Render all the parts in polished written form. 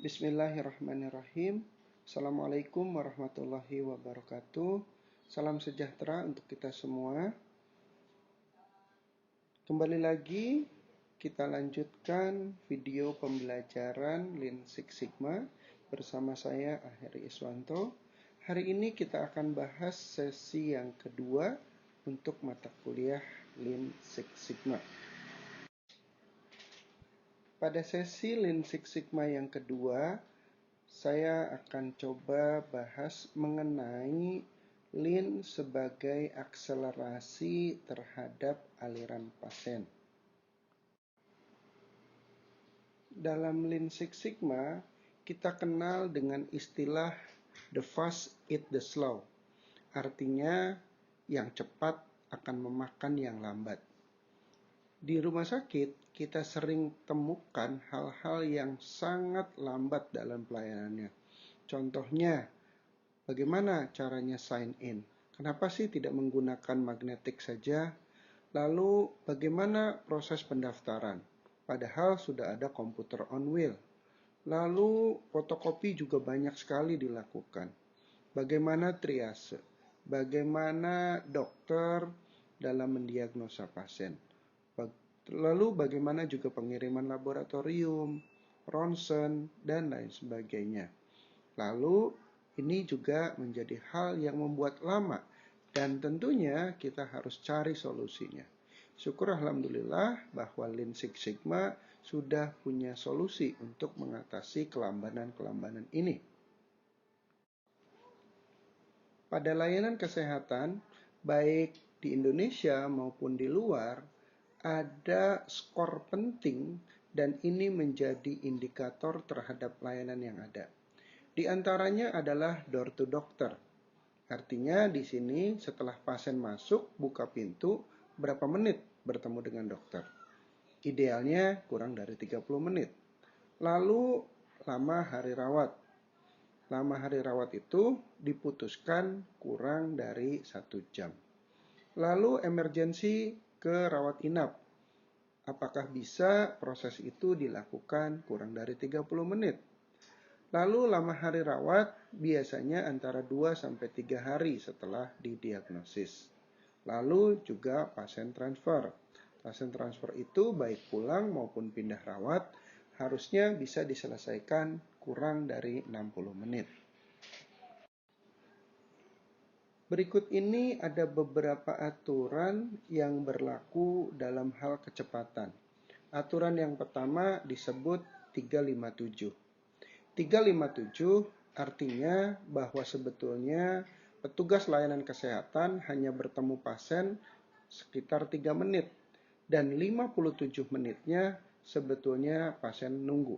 Bismillahirrahmanirrahim. Assalamualaikum warahmatullahi wabarakatuh. Salam sejahtera untuk kita semua. Kembali lagi kita lanjutkan video pembelajaran Lean Six Sigma bersama saya Aheri Iswanto. Hari ini kita akan bahas sesi yang kedua untuk mata kuliah Lean Six Sigma. Pada sesi Lean Six Sigma yang kedua, saya akan coba bahas mengenai Lean sebagai akselerasi terhadap aliran pasien. Dalam Lean Six Sigma, kita kenal dengan istilah the fast eat the slow. Artinya, yang cepat akan memakan yang lambat. Di rumah sakit, kita sering temukan hal-hal yang sangat lambat dalam pelayanannya. Contohnya, bagaimana caranya sign in? Kenapa sih tidak menggunakan magnetik saja? Lalu, bagaimana proses pendaftaran? Padahal sudah ada komputer on wheel. Lalu, fotokopi juga banyak sekali dilakukan. Bagaimana triase? Bagaimana dokter dalam mendiagnosa pasien? Lalu bagaimana juga pengiriman laboratorium, ronsen, dan lain sebagainya. Lalu ini juga menjadi hal yang membuat lama dan tentunya kita harus cari solusinya. Syukur alhamdulillah bahwa Lean Six Sigma sudah punya solusi untuk mengatasi kelambanan-kelambanan ini. Pada layanan kesehatan, baik di Indonesia maupun di luar, ada skor penting dan ini menjadi indikator terhadap layanan yang ada. Di antaranya adalah door to doctor. Artinya di sini setelah pasien masuk, buka pintu, berapa menit bertemu dengan dokter. Idealnya kurang dari 30 menit. Lalu lama hari rawat. Lama hari rawat itu diputuskan kurang dari 1 jam. Lalu emergensi ke rawat inap. Apakah bisa proses itu dilakukan kurang dari 30 menit? Lalu lama hari rawat biasanya antara 2-3 hari setelah didiagnosis. Lalu juga pasien transfer. Pasien transfer itu baik pulang maupun pindah rawat harusnya bisa diselesaikan kurang dari 60 menit. Berikut ini ada beberapa aturan yang berlaku dalam hal kecepatan. Aturan yang pertama disebut 357. 357 artinya bahwa sebetulnya petugas layanan kesehatan hanya bertemu pasien sekitar 3 menit dan 57 menitnya sebetulnya pasien nunggu.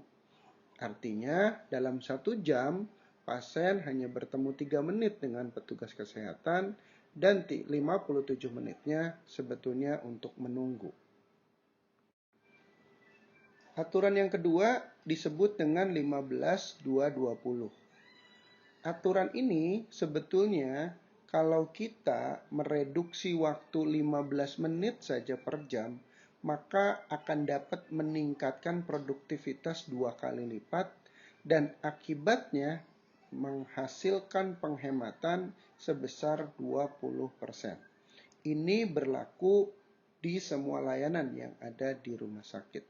Artinya dalam 1 jam pasien hanya bertemu 3 menit dengan petugas kesehatan dan 57 menitnya sebetulnya untuk menunggu. Aturan yang kedua disebut dengan 15-2-20. Aturan ini sebetulnya kalau kita mereduksi waktu 15 menit saja per jam, maka akan dapat meningkatkan produktivitas 2 kali lipat dan akibatnya menghasilkan penghematan sebesar 20%. Ini berlaku di semua layanan yang ada di rumah sakit.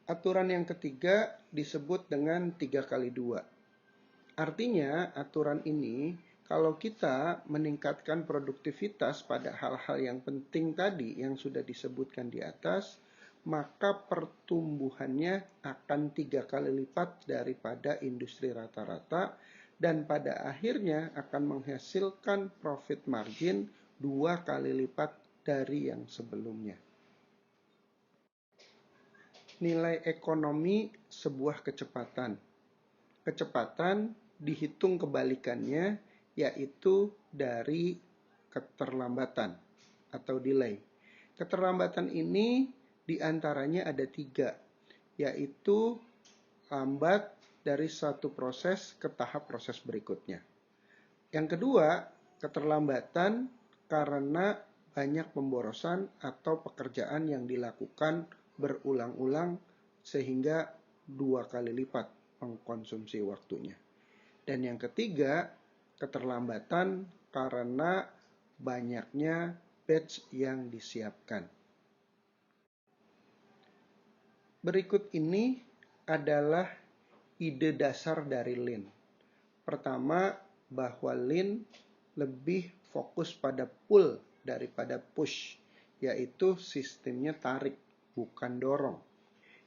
Aturan yang ketiga disebut dengan 3x2. Artinya aturan ini kalau kita meningkatkan produktivitas pada hal-hal yang penting tadi yang sudah disebutkan di atas, maka pertumbuhannya akan 3 kali lipat daripada industri rata-rata dan pada akhirnya akan menghasilkan profit margin 2 kali lipat dari yang sebelumnya. Nilai ekonomi sebuah kecepatan. Kecepatan dihitung kebalikannya yaitu dari keterlambatan atau delay. Keterlambatan ini diantaranya ada 3, yaitu lambat dari satu proses ke tahap proses berikutnya. Yang kedua, keterlambatan karena banyak pemborosan atau pekerjaan yang dilakukan berulang-ulang sehingga 2 kali lipat mengkonsumsi waktunya. Dan yang ketiga, keterlambatan karena banyaknya batch yang disiapkan. Berikut ini adalah ide dasar dari Lean. Pertama, bahwa Lean lebih fokus pada pull daripada push, yaitu sistemnya tarik, bukan dorong.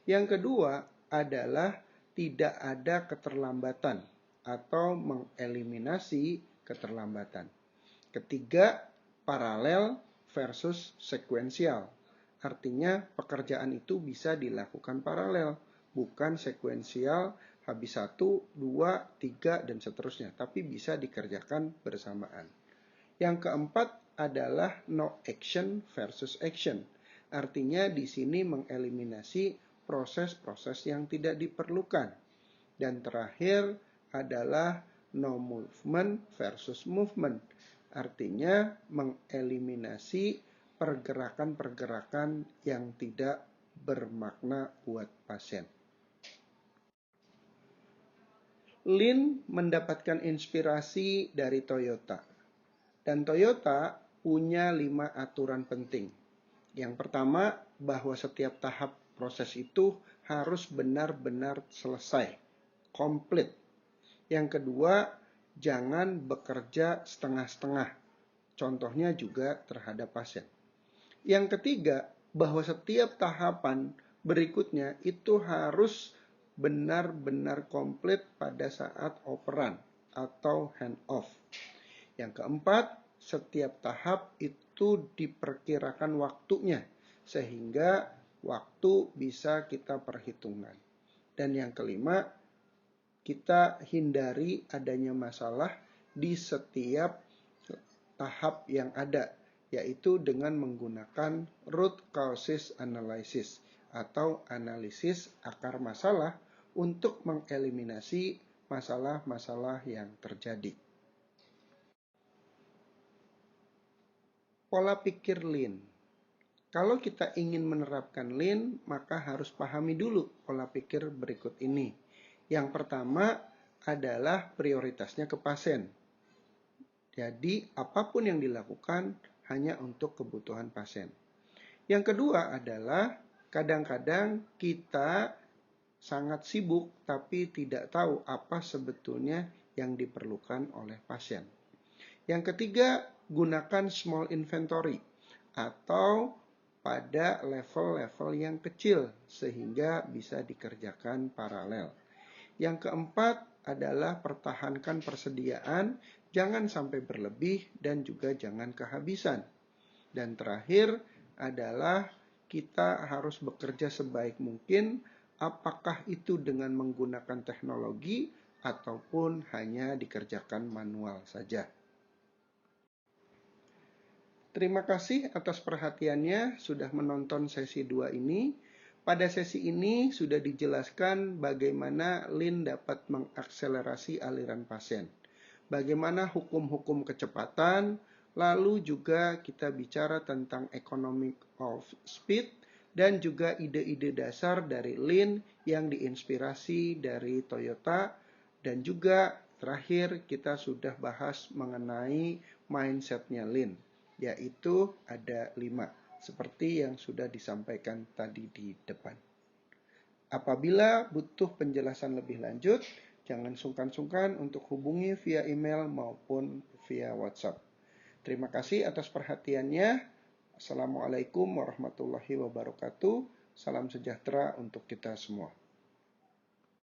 Yang kedua adalah tidak ada keterlambatan atau mengeliminasi keterlambatan. Ketiga, paralel versus sekuensial. Artinya pekerjaan itu bisa dilakukan paralel, bukan sekuensial habis 1, 2, 3, dan seterusnya. Tapi bisa dikerjakan bersamaan. Yang keempat adalah no action versus action. Artinya di sini mengeliminasi proses-proses yang tidak diperlukan. Dan terakhir adalah no movement versus movement. Artinya mengeliminasi pergerakan-pergerakan yang tidak bermakna buat pasien. Lean mendapatkan inspirasi dari Toyota. Dan Toyota punya 5 aturan penting. Yang pertama, bahwa setiap tahap proses itu harus benar-benar selesai, komplit. Yang kedua, jangan bekerja setengah-setengah. Contohnya juga terhadap pasien. Yang ketiga, bahwa setiap tahapan berikutnya itu harus benar-benar komplit pada saat operan atau hand off. Yang keempat, setiap tahap itu diperkirakan waktunya sehingga waktu bisa kita perhitungkan. Dan yang kelima, kita hindari adanya masalah di setiap tahap yang ada, yaitu dengan menggunakan root causes analysis atau analisis akar masalah untuk mengeliminasi masalah-masalah yang terjadi. Pola pikir Lean. Kalau kita ingin menerapkan Lean, maka harus pahami dulu pola pikir berikut ini. Yang pertama adalah prioritasnya ke pasien. Jadi apapun yang dilakukan hanya untuk kebutuhan pasien. Yang kedua adalah kadang-kadang kita sangat sibuk tapi tidak tahu apa sebetulnya yang diperlukan oleh pasien. Yang ketiga, gunakan small inventory atau pada level-level yang kecil sehingga bisa dikerjakan paralel. Yang keempat adalah pertahankan persediaan, jangan sampai berlebih dan juga jangan kehabisan. Dan terakhir adalah kita harus bekerja sebaik mungkin, apakah itu dengan menggunakan teknologi ataupun hanya dikerjakan manual saja. Terima kasih atas perhatiannya sudah menonton sesi 2 ini. Pada sesi ini sudah dijelaskan bagaimana Lean dapat mengakselerasi aliran pasien. Bagaimana hukum-hukum kecepatan, lalu juga kita bicara tentang economic of speed, dan juga ide-ide dasar dari Lean yang diinspirasi dari Toyota, dan juga terakhir kita sudah bahas mengenai mindsetnya Lean, yaitu ada 5, seperti yang sudah disampaikan tadi di depan. Apabila butuh penjelasan lebih lanjut, jangan sungkan-sungkan untuk hubungi via email maupun via WhatsApp. Terima kasih atas perhatiannya. Assalamualaikum warahmatullahi wabarakatuh. Salam sejahtera untuk kita semua.